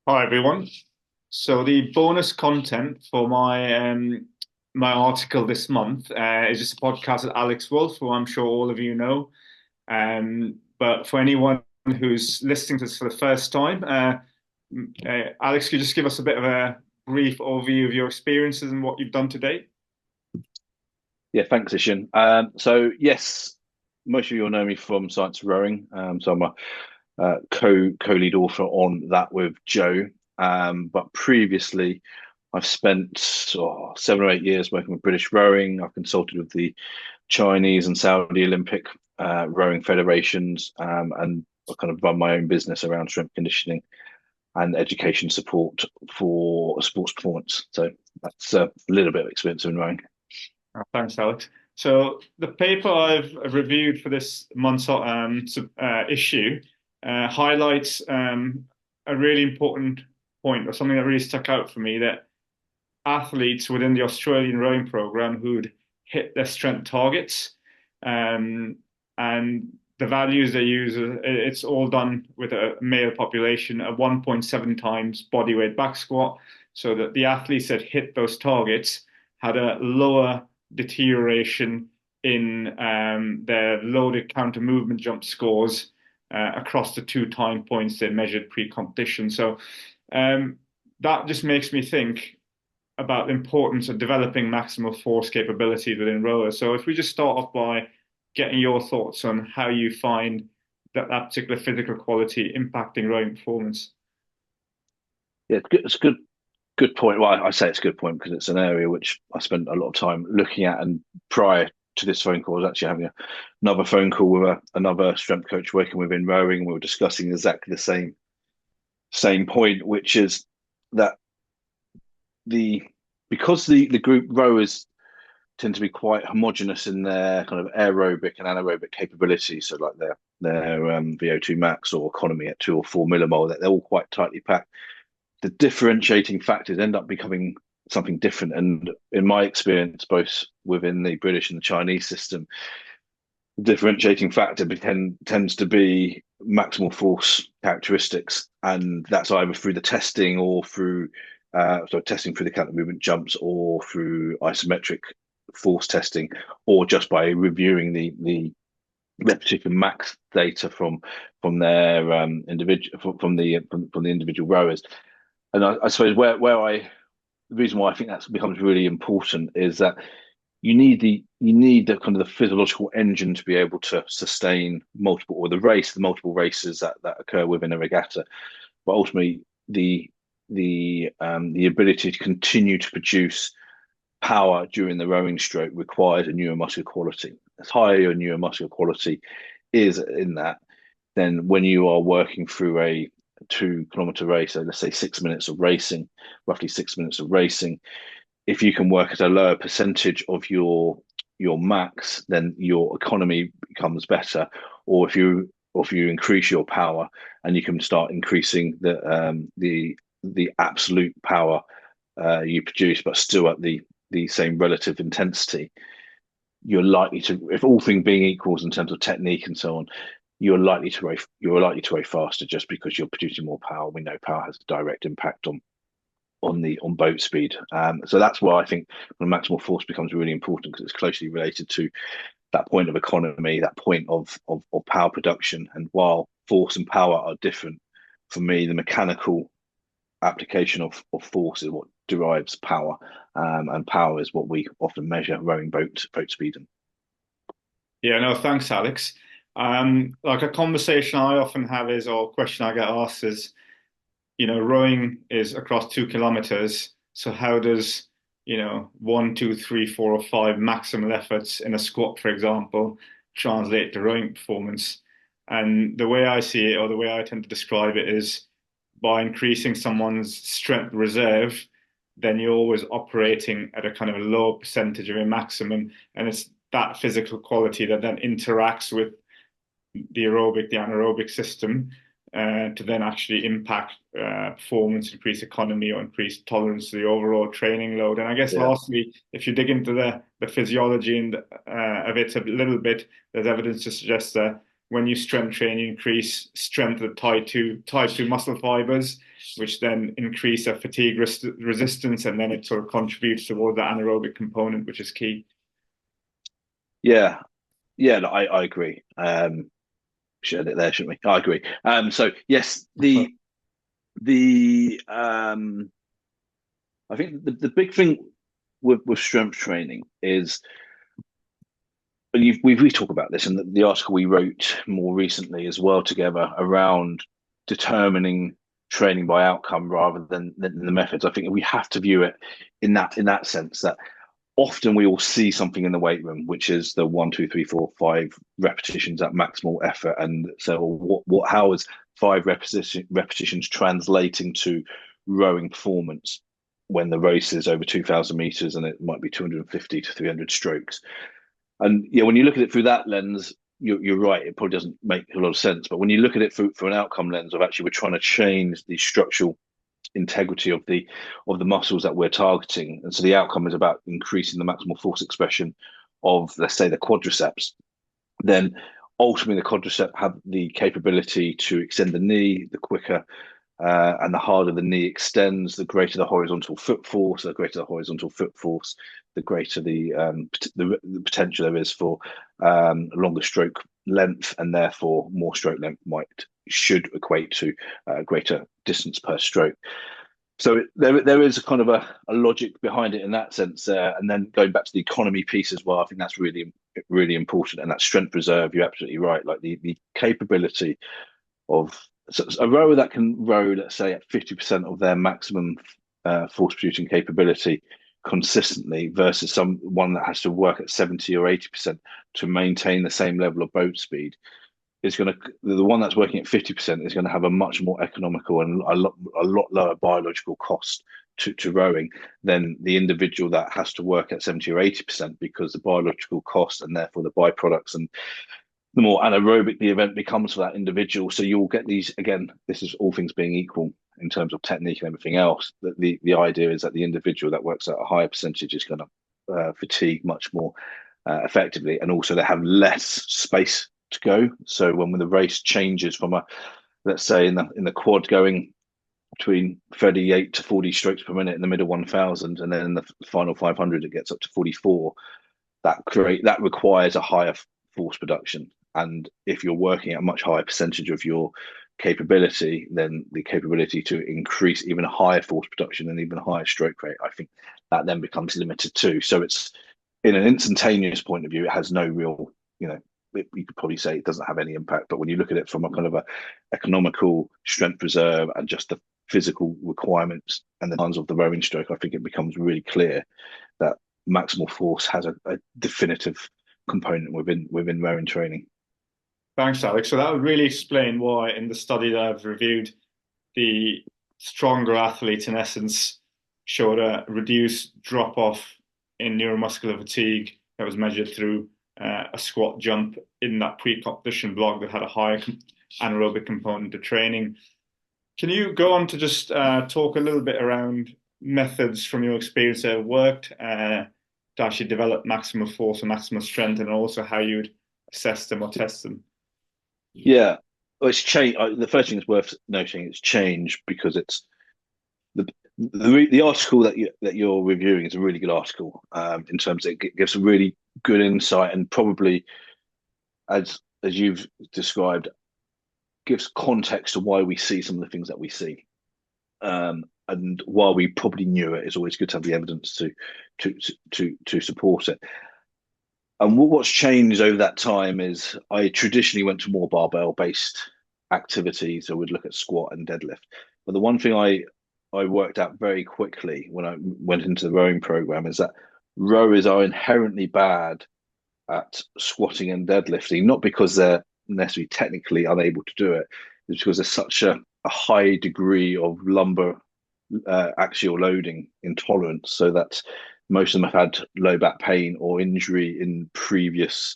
Hi everyone. So the bonus content for my article this month is just a podcast with Alex Wolf, who I'm sure all of you know. But for anyone who's listening to this for the first time, Alex, could you just give us a bit of a brief overview of your experiences and what you've done to date? Yeah, thanks, Ishan. Yes, most of you will know me from Science Rowing. So I'm a co-lead author on that with Joe. But previously, I've spent 7 or 8 years working with British rowing. I've consulted with the Chinese and Saudi Olympic rowing federations, and I kind of run my own business around strength conditioning and education support for sports performance. So that's a little bit of experience in rowing. Thanks, Alex. So the paper I've reviewed for this month's issue highlights a really important point, or something that really stuck out for me, that athletes within the Australian rowing program who'd hit their strength targets, and the values they use, it's all done with a male population, a 1.7 times body weight back squat, so that the athletes that hit those targets had a lower deterioration in their loaded counter movement jump scores across the two time points they measured pre-competition. So um, that just makes me think about the importance of developing maximal force capabilities within rowers. So if we just start off by getting your thoughts on how you find that particular physical quality impacting rowing performance. Yeah, it's a good point. Well, I say it's a good point because it's an area which I spent a lot of time looking at. And prior to this phone call, I was actually having another phone call with another strength coach working within rowing. And we were discussing exactly the same point, which is that the because the group rowers tend to be quite homogenous in their kind of aerobic and anaerobic capabilities. So like their VO2 max or economy at 2 or 4 millimole, that they're all quite tightly packed. The differentiating factors end up becoming something different. And in my experience, both within the British and the Chinese system, the differentiating factor tends to be maximal force characteristics, and that's either through the testing or through testing through the counter movement jumps or through isometric force testing, or just by reviewing the repetition max data from their individual from the individual rowers. And I suppose where the reason why I think that becomes really important is that you need the kind of the physiological engine to be able to sustain the multiple races that occur within a regatta, but ultimately the ability to continue to produce power during the rowing stroke requires a neuromuscular quality. As higher your neuromuscular quality is in that, then when you are working through a 2 kilometer race, so let's say 6 minutes of racing, roughly 6 minutes of racing, if you can work at a lower percentage of your max, then your economy becomes better. Or if you increase your power and you can start increasing the absolute power you produce, but still at the same relative intensity, you're likely to, if all things being equals in terms of technique and so on, you're likely to race faster just because you're producing more power. We know power has a direct impact on boat speed. So that's why I think when maximal force becomes really important, because it's closely related to that point of economy, that point of power production. And while force and power are different, for me, the mechanical application of force is what derives power, and power is what we often measure rowing boat speed in. Yeah, no, thanks, Alex. Like a conversation I often have is, or a question I get asked is, rowing is across 2 kilometers. So how does, one, two, three, four, or five maximal efforts in a squat, for example, translate to rowing performance? And the way I see it, or the way I tend to describe it, is by increasing someone's strength reserve, then you're always operating at a kind of a low percentage of a maximum. And it's that physical quality that then interacts with the anaerobic system to then actually impact performance, increase economy, or increase tolerance to the overall training load. And I guess Yeah. lastly, if you dig into the physiology of it a little bit, there's evidence to suggest that when you strength train, you increase strength of the tied to muscle fibers. which then increase their fatigue resistance, and then it sort of contributes towards the anaerobic component, which is key. Yeah, yeah, no, I agree. Shared it there, shouldn't we? I agree. So yes, the I think the big thing with strength training is, and we talk about this in the article we wrote more recently as well together around determining training by outcome rather than the methods. I think we have to view it in that sense that often we will see something in the weight room, which is the 1, 2, 3, 4, 5 repetitions at maximal effort, and so how is five repetitions translating to rowing performance when the race is over 2,000 meters and it might be 250 to 300 strokes. And yeah, when you look at it through that lens, you're right. It probably doesn't make a lot of sense. But when you look at it through an outcome lens of actually we're trying to change the structural integrity of the muscles that we're targeting, and so the outcome is about increasing the maximal force expression of, let's say, the quadriceps, then ultimately the quadriceps have the capability to extend the knee. The quicker and the harder the knee extends, the greater the horizontal foot force. The greater the horizontal foot force, the greater the potential there is for longer stroke length, and therefore more stroke length should equate to greater distance per stroke. So there is a kind of a logic behind it in that sense. And then going back to the economy piece as well, I think that's really important. And that strength reserve, you're absolutely right. Like the capability of, so a rower that can row, let's say, at 50% of their maximum force producing capability consistently versus someone that has to work at 70 or 80% to maintain the same level of boat speed, is going to, the one that's working at 50% is going to have a much more economical and a lot lower biological cost to rowing than the individual that has to work at 70 or 80%, because the biological cost and therefore the byproducts and the more anaerobic the event becomes for that individual. So you'll get these, again, this is all things being equal in terms of technique and everything else, that the idea is that the individual that works at a higher percentage is going to fatigue much more effectively, and also they have less space to go. So when the race changes from a, let's say in the quad going between 38 to 40 strokes per minute in the middle 1,000, and then in the final 500 it gets up to 44, that requires a higher force production. And if you're working at a much higher percentage of your capability, then the capability to increase even a higher force production and even a higher stroke rate, I think that then becomes limited too. So it's, in an instantaneous point of view, it has no real, you could probably say it doesn't have any impact. But when you look at it from a kind of a economical strength reserve and just the physical requirements and the tons of the rowing stroke, I think it becomes really clear that maximal force has a definitive component within rowing training. Thanks, Alex. So that would really explain why, in the study that I've reviewed, the stronger athletes, in essence, showed a reduced drop off in neuromuscular fatigue that was measured through a squat jump in that pre-competition block that had a higher anaerobic component to training. Can you go on to just talk a little bit around methods from your experience that have worked to actually develop maximal force and maximal strength, and also how you'd assess them or test them? Yeah, well, it's changed. The first thing that's worth noting, it's changed because it's the article that you're reviewing is a really good article, in terms of it gives a really good insight, and probably as you've described, gives context to why we see some of the things that we see. And while we probably knew it, it's always good to have the evidence to support it. And what's changed over that time is I traditionally went to more barbell based activities. I would look at squat and deadlift. But the one thing I worked out very quickly when I went into the rowing program is that rowers are inherently bad at squatting and deadlifting, not because they're necessarily technically unable to do it, it's because there's such a high degree of lumbar axial loading intolerance, so that most of them have had low back pain or injury in previous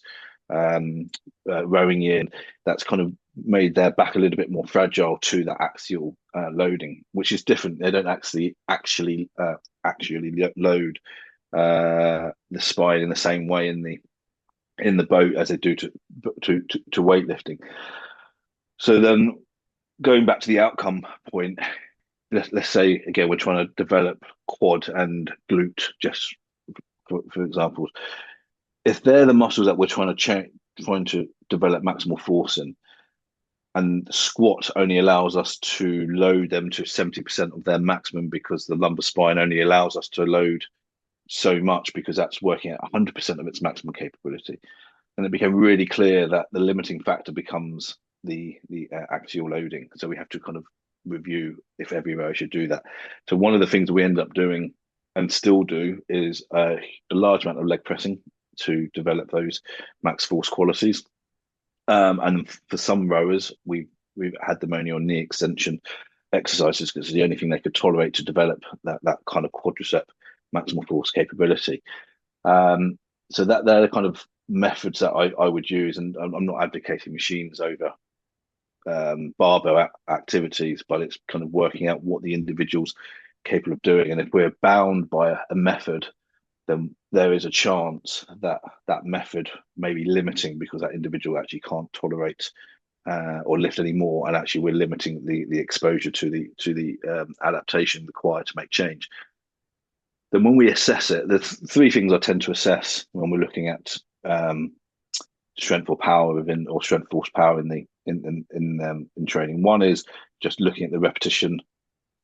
rowing year. That's kind of made their back a little bit more fragile to that axial loading, which is different. They don't actually load the spine in the same way in the boat as they do to weightlifting. So then, going back to the outcome point, let's say again we're trying to develop quad and glute, just for example. If they're the muscles that we're trying to develop maximal force in, and squat only allows us to load them to 70% of their maximum because the lumbar spine only allows us to load so much because that's working at 100% of its maximum capability. And it became really clear that the limiting factor becomes the axial loading. So we have to kind of review if every row should do that. So one of the things we end up doing and still do is a large amount of leg pressing to develop those max force qualities. And for some rowers, we've had them only on knee extension exercises because it's the only thing they could tolerate to develop that kind of quadricep maximal force capability. Um, so that they're the kind of methods that I would use, and I'm not advocating machines over barbell activities, but it's kind of working out what the individual's capable of doing. And if we're bound by a method, then there is a chance that that method may be limiting because that individual actually can't tolerate or lift anymore, and actually we're limiting the exposure to the adaptation required to make change. Then when we assess it, there's three things I tend to assess when we're looking at strength or power within, or strength force power in the in training. One is just looking at the repetition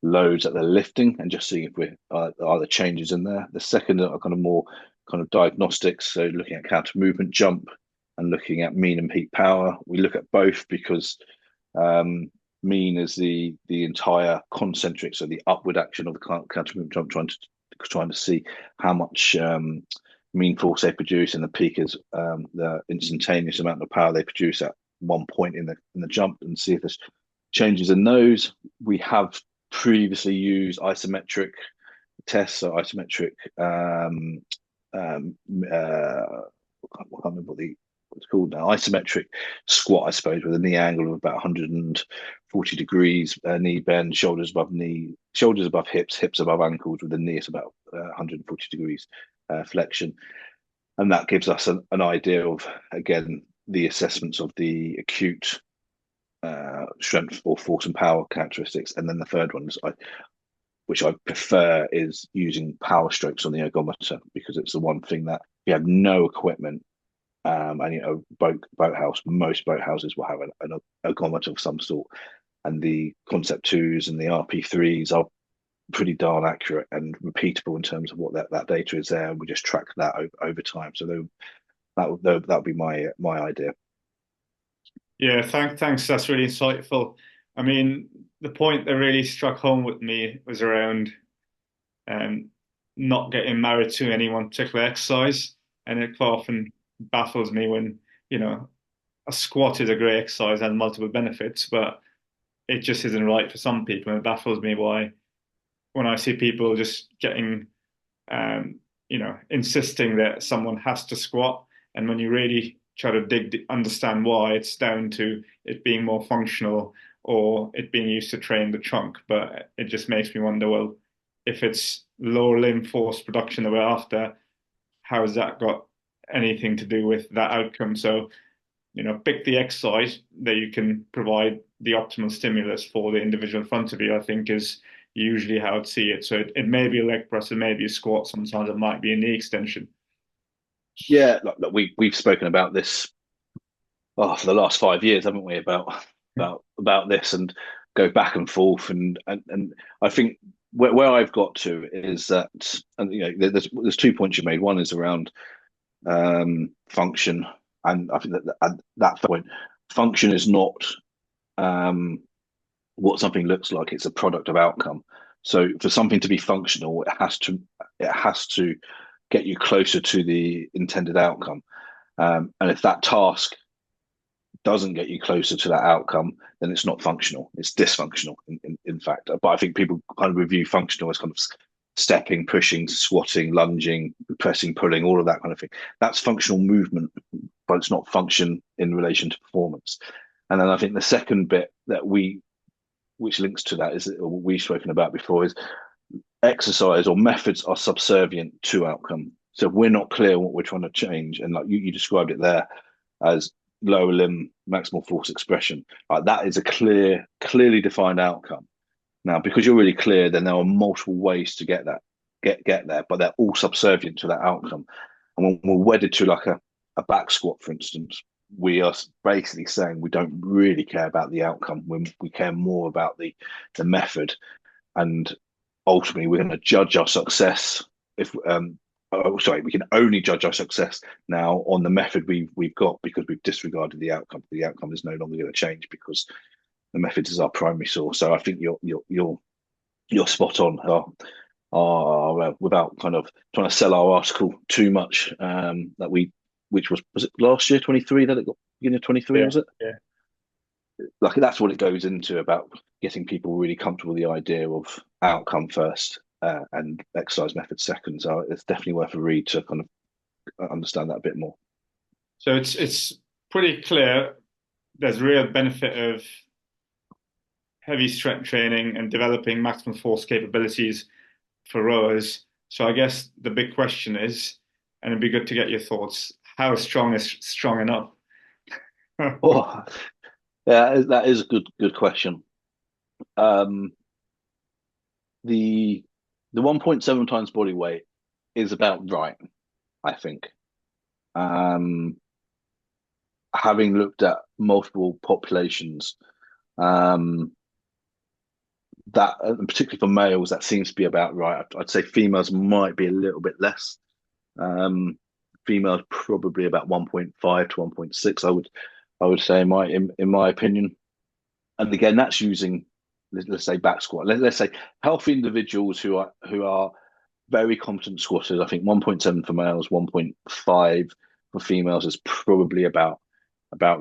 loads that they're lifting and just seeing if we are the changes in there. The second are kind of more kind of diagnostics, so looking at counter movement jump and looking at mean and peak power. We look at both because mean is the entire concentric, so the upward action of the counter movement jump, trying to see how much mean force they produce, and the peak is the instantaneous amount of power they produce at one point in the jump, and see if there's changes in those. We have previously used isometric tests, so isometric I can't remember what it's called now. Isometric squat, I suppose, with a knee angle of about 140 degrees, knee bend, shoulders above hips, hips above ankles, with the knee at about 140 degrees flexion. And that gives us an idea of, again, the assessments of the acute strength or force and power characteristics. And then the third one is which I prefer, is using power strokes on the ergometer, because it's the one thing that if you have no equipment, and most boathouses will have an ergometer of some sort, and the Concept 2s and the RP3s are pretty darn accurate and repeatable in terms of what that data is there, and we just track that over time. So that would be my idea. Yeah, thanks. That's really insightful. I mean, the point that really struck home with me was around um, not getting married to any one particular exercise, and it quite often baffles me when, you know, a squat is a great exercise and multiple benefits, but it just isn't right for some people. And it baffles me why when I see people just getting, insisting that someone has to squat, and when you really try to understand why, it's down to it being more functional or it being used to train the trunk. But it just makes me wonder, well, if it's lower limb force production that we're after, how has that got anything to do with that outcome? So, pick the exercise that you can provide the optimal stimulus for the individual in front of you, I think is usually how I'd see it. So it may be a leg press, it may be a squat, sometimes it might be a knee extension. Yeah, look, we've spoken about this for the last 5 years, haven't we? About this, and go back and forth, and I think where I've got to is that, and there's 2 points you made. One is around function, and I think that at that point, function is not what something looks like; it's a product of outcome. So for something to be functional, it has to get you closer to the intended outcome. And if that task doesn't get you closer to that outcome, then it's not functional. It's dysfunctional, in fact. But I think people kind of review functional as kind of stepping, pushing, squatting, lunging, pressing, pulling, all of that kind of thing. That's functional movement, but it's not function in relation to performance. And then I think the second bit which links to that, is what we've spoken about before, is exercise or methods are subservient to outcome. So if we're not clear what we're trying to change, and like you described it there as lower limb maximal force expression, that is a clearly defined outcome. Now, because you're really clear, then there are multiple ways to get there, but they're all subservient to that outcome. And when we're wedded to like a back squat, for instance, we are basically saying we don't really care about the outcome. We care more about the method, and ultimately we're going to judge our success if sorry, we can only judge our success now on the method we've got because we've disregarded the outcome. The outcome is no longer going to change because the method is our primary source. So I think you're spot on. Without kind of trying to sell our article too much, that we which was it last year 23 that it got beginning of 23 Yeah, was it? yeah. Like that's what it goes into about getting people really comfortable with the idea of outcome first and exercise method second. So it's definitely worth a read to kind of understand that a bit more. So it's pretty clear there's real benefit of heavy strength training and developing maximum force capabilities for rowers. So I guess the big question is, and it'd be good to get your thoughts, how strong is strong enough? Oh, yeah, that is a good question. Um, the the 1.7 times body weight is about right, I think. Um, Having looked at multiple populations, um, that and particularly for males, that seems to be about right. I'd say females might be a little bit less. Um, Females probably about 1.5 to 1.6. I would say in my opinion. And again, that's using let's say back squat. Let's say healthy individuals who are very competent squatters. I think 1.7 for males, 1.5 for females is probably about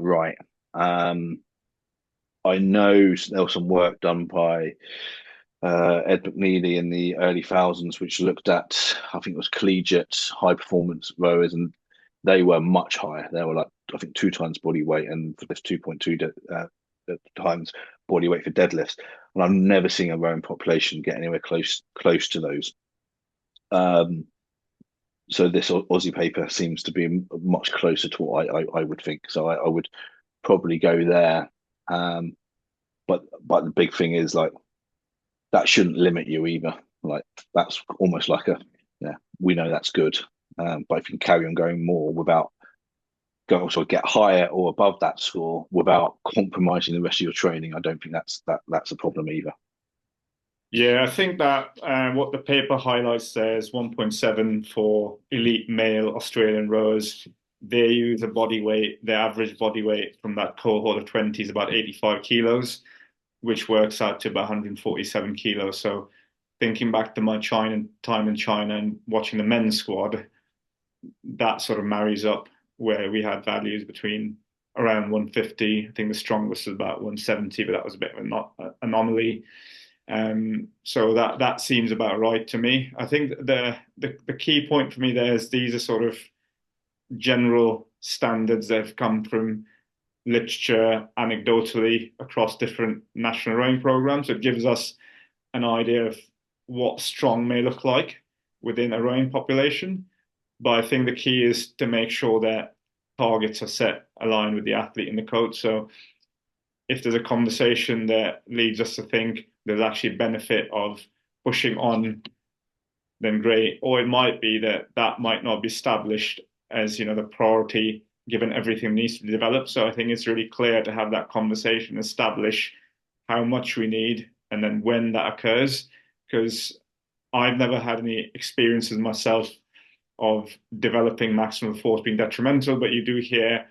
right. Um, I know there was some work done by Ed McNeely in the early thousands, which looked at, I think it was collegiate high performance rowers, and they were much higher. They were like, I think, two times body weight, and for this 2.2 times body weight for deadlifts. And I've never seen a rowing population get anywhere close to those. Um, so this Aussie paper seems to be much closer to what I would think. So I would probably go there. Um, but the big thing is like that shouldn't limit you either. Like that's almost like yeah, we know that's good. But if you can carry on going more without going to get higher or above that score without compromising the rest of your training, I don't think that's a problem either. Yeah, I think that what the paper highlights there is 1.7 for elite male Australian rowers. They use a body weight, their average body weight from that cohort of 20 is about 85 kilos, which works out to about 147 kilos. So thinking back to my China time in China and watching the men's squad, that sort of marries up where we had values between around 150. I think the strongest was about 170, but that was a bit of an anomaly. So that seems about right to me. I think the key point for me there is these are sort of general standards that have come from literature anecdotally across different national rowing programs. So it gives us an idea of what strong may look like within a rowing population. But I think the key is to make sure that targets are set aligned with the athlete and the coach. So if there's a conversation that leads us to think there's actually a benefit of pushing on, then great. Or it might be that that might not be established as, the priority given everything needs to be developed. So I think it's really clear to have that conversation, establish how much we need and then when that occurs. Because I've never had any experiences myself of developing maximum force being detrimental, but you do hear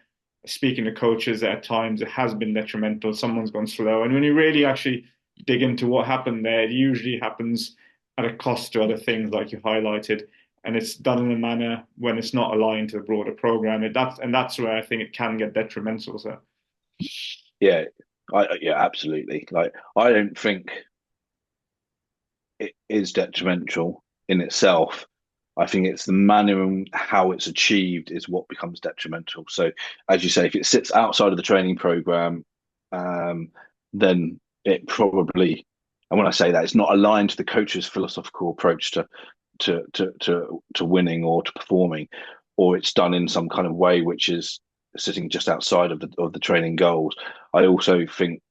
speaking to coaches that at times it has been detrimental. Someone's gone slow. And when you really actually dig into what happened there, it usually happens at a cost to other things like you highlighted. And it's done in a manner when it's not aligned to the broader program. And that's where I think it can get detrimental. So Yeah, yeah, absolutely. Like I don't think it is detrimental in itself. I think it's the manner and how it's achieved is what becomes detrimental. So, as you say, if it sits outside of the training program, um, then it probably, and when I say that, it's not aligned to the coach's philosophical approach to winning or to performing, or it's done in some kind of way which is sitting just outside of the training goals. I also think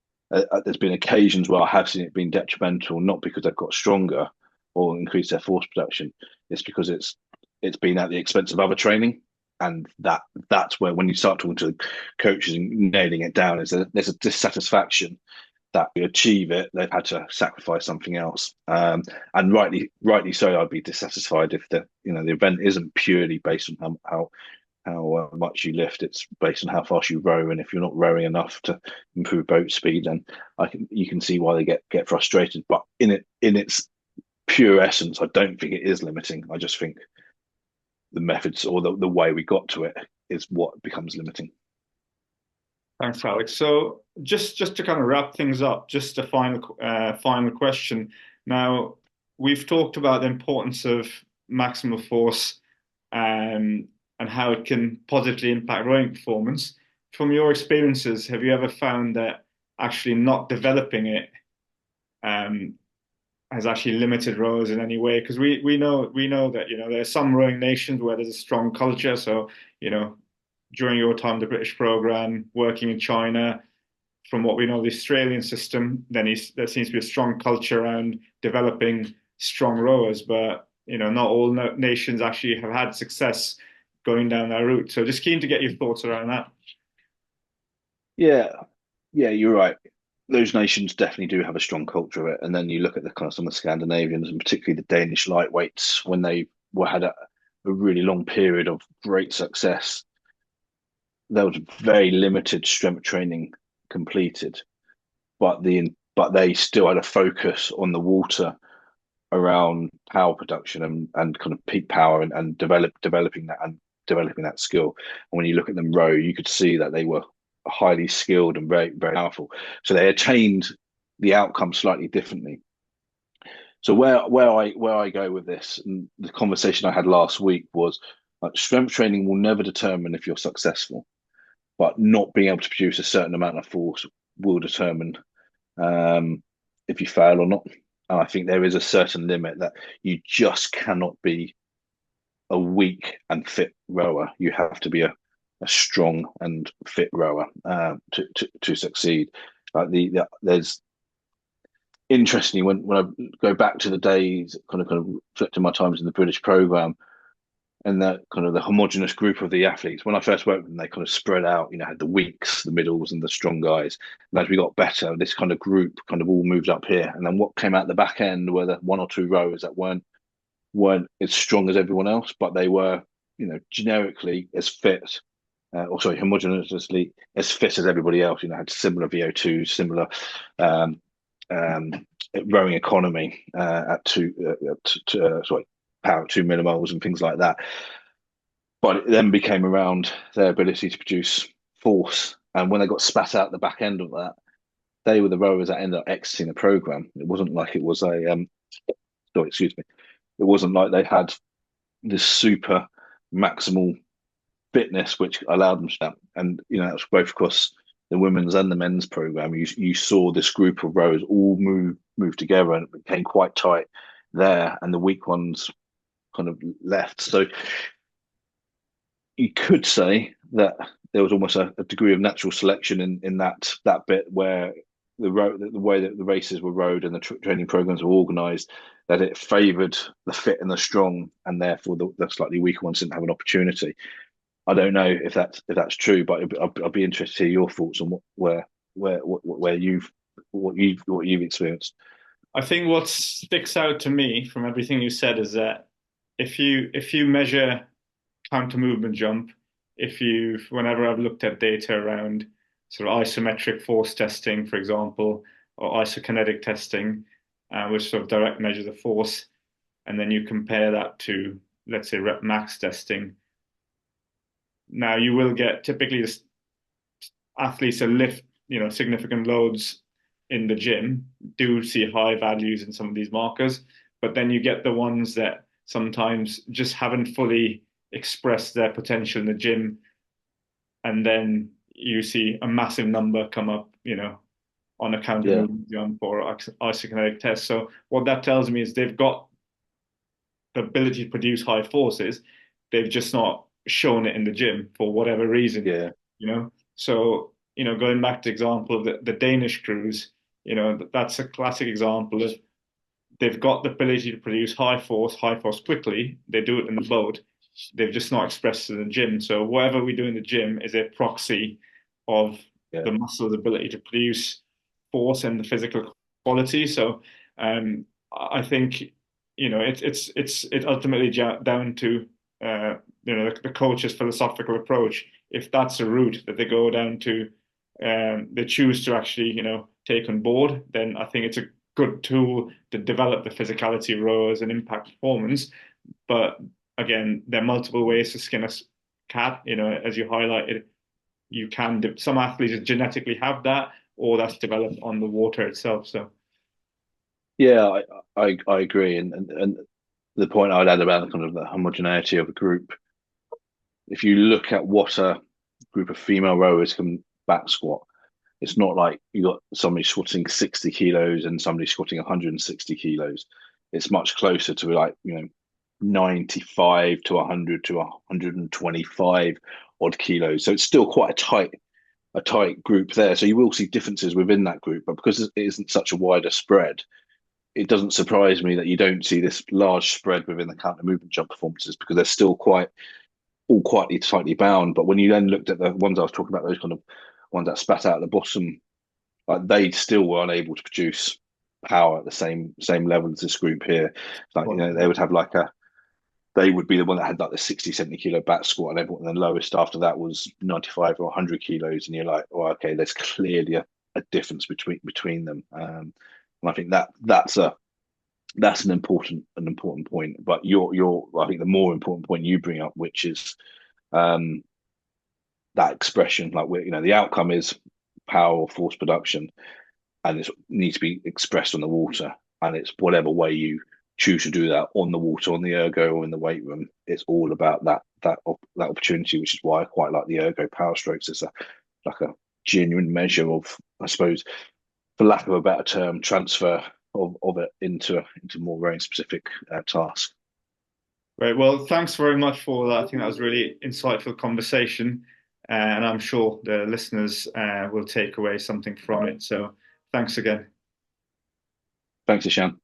there's been occasions where I have seen it being detrimental, not because they've got stronger or increased their force production. It's because it's been at the expense of other training, and that's where when you start talking to coaches and nailing it down, there's a dissatisfaction that we achieve it, they've had to sacrifice something else. And rightly so, I'd be dissatisfied if the event isn't purely based on how much you lift. It's based on how fast you row, and if you're not rowing enough to improve boat speed, then you can see why they get frustrated. But in its pure essence, I don't think it is limiting. I just think the methods or the way we got to it is what becomes limiting. Thanks, Alex. So just to kind of wrap things up, just a final question. Now, we've talked about the importance of maximal force and how it can positively impact rowing performance. From your experiences, have you ever found that actually not developing it um, has actually limited rowers in any way? Because we know that there are some rowing nations where there's a strong culture. So during your time, the British program, working in China, from what we know, the Australian system, then there seems to be a strong culture around developing strong rowers. But not all nations actually have had success going down that route. So just keen to get your thoughts around that. Yeah, yeah, you're right. Those nations definitely do have a strong culture of it. And then you look at the kind of some of the Scandinavians and particularly the Danish lightweights when they had a really long period of great success. There was very limited strength training completed, but they still had a focus on the water around power production and kind of peak power and developing that skill. And when you look at them row, you could see that they were highly skilled and very, very powerful. So they attained the outcome slightly differently. So where I go with this, and the conversation I had last week was strength training will never determine if you're successful, but not being able to produce a certain amount of force will determine um, if you fail or not. And I think there is a certain limit that you just cannot be a weak and fit rower. You have to be a strong and fit rower to succeed. Like there's interestingly when I go back to the days, kind of reflecting my times in the British program and that kind of the homogenous group of the athletes. When I first worked with them, they kind of spread out. Had the weaks, the middles, and the strong guys. And as we got better, this kind of group kind of all moved up here. And then what came out the back end were the one or two rowers that weren't as strong as everyone else, but they were, generically as fit, or sorry, homogeneously as fit as everybody else. Had similar VO2, similar um, um, rowing economy sorry, power at 2 millimoles and things like that. But it then became around their ability to produce force. And when they got spat out the back end of that, they were the rowers that ended up exiting the program. It wasn't like it was sorry, excuse me. It wasn't like they had this super maximal fitness which allowed them to that. And that was both across the women's and the men's program. You saw this group of rowers all move together, and it became quite tight there, and the weak ones kind of left. So you could say that there was almost a degree of natural selection in that bit where the way that the races were rowed and the training programs were organised, that it favoured the fit and the strong, and therefore the slightly weaker ones didn't have an opportunity. I don't know if that's true, but I'd be interested to hear your thoughts on where you've experienced. I think what sticks out to me from everything you said is that if you measure counter movement jump, whenever I've looked at data around sort of isometric force testing, for example, or isokinetic testing, which sort of direct measures of force, and then you compare that to, let's say, rep max testing. Now you will get typically athletes that lift, significant loads in the gym do see high values in some of these markers, but then you get the ones that sometimes just haven't fully expressed their potential in the gym, and then you see a massive number come up, on a counter Yeah, movement jump or isokinetic test. So what that tells me is they've got the ability to produce high forces, they've just not shown it in the gym for whatever reason, yeah, So going back to the example of the Danish crews, that's a classic example of they've got the ability to produce high force quickly. They do it in the boat. They've just not expressed it in the gym. So whatever we do in the gym is a proxy of Yeah. the muscle's ability to produce force and the physical quality. So I think it's ultimately down to the coach's philosophical approach. If that's a route that they go down to, they choose to actually take on board, then I think it's a good tool to develop the physicality of rowers and impact performance. But again, there are multiple ways to skin a cat. As you highlighted, you can some athletes genetically have that, or that's developed on the water itself. So Yeah, I agree, and the point I'd add about the kind of the homogeneity of a group. If you look at what a group of female rowers can back squat, it's not like you got somebody squatting 60 kilos and somebody squatting 160 kilos. It's much closer to like 95 to 100 to 125 odd kilos. So it's still quite a tight group there. So you will see differences within that group, but because it isn't such a wider spread, it doesn't surprise me that you don't see this large spread within the counter movement jump performances because they're still quite tightly bound. But when you then looked at the ones I was talking about, those kind of ones that spat out at the bottom, like they still were unable to produce power at the same level as this group here. Like they would have they would be the one that had like the 60, 70 kilo back squat, and everyone, and the lowest after that was 95 or 100 kilos. And you're like, oh, okay, there's clearly a difference between them. And I think that's an important point. But I think the more important point you bring up, which is um, that expression, like the outcome is power or force production, and it needs to be expressed on the water, and it's whatever way you choose to do that on the water, on the ergo, or in the weight room. It's all about that opportunity, which is why I quite like the ergo power strokes. It's like a genuine measure of, I suppose, for lack of a better term, transfer of it into more rowing specific tasks. Right. Well, thanks very much for that. I think that was really insightful conversation, and I'm sure the listeners will take away something from it. So thanks again. Thanks, Ishan.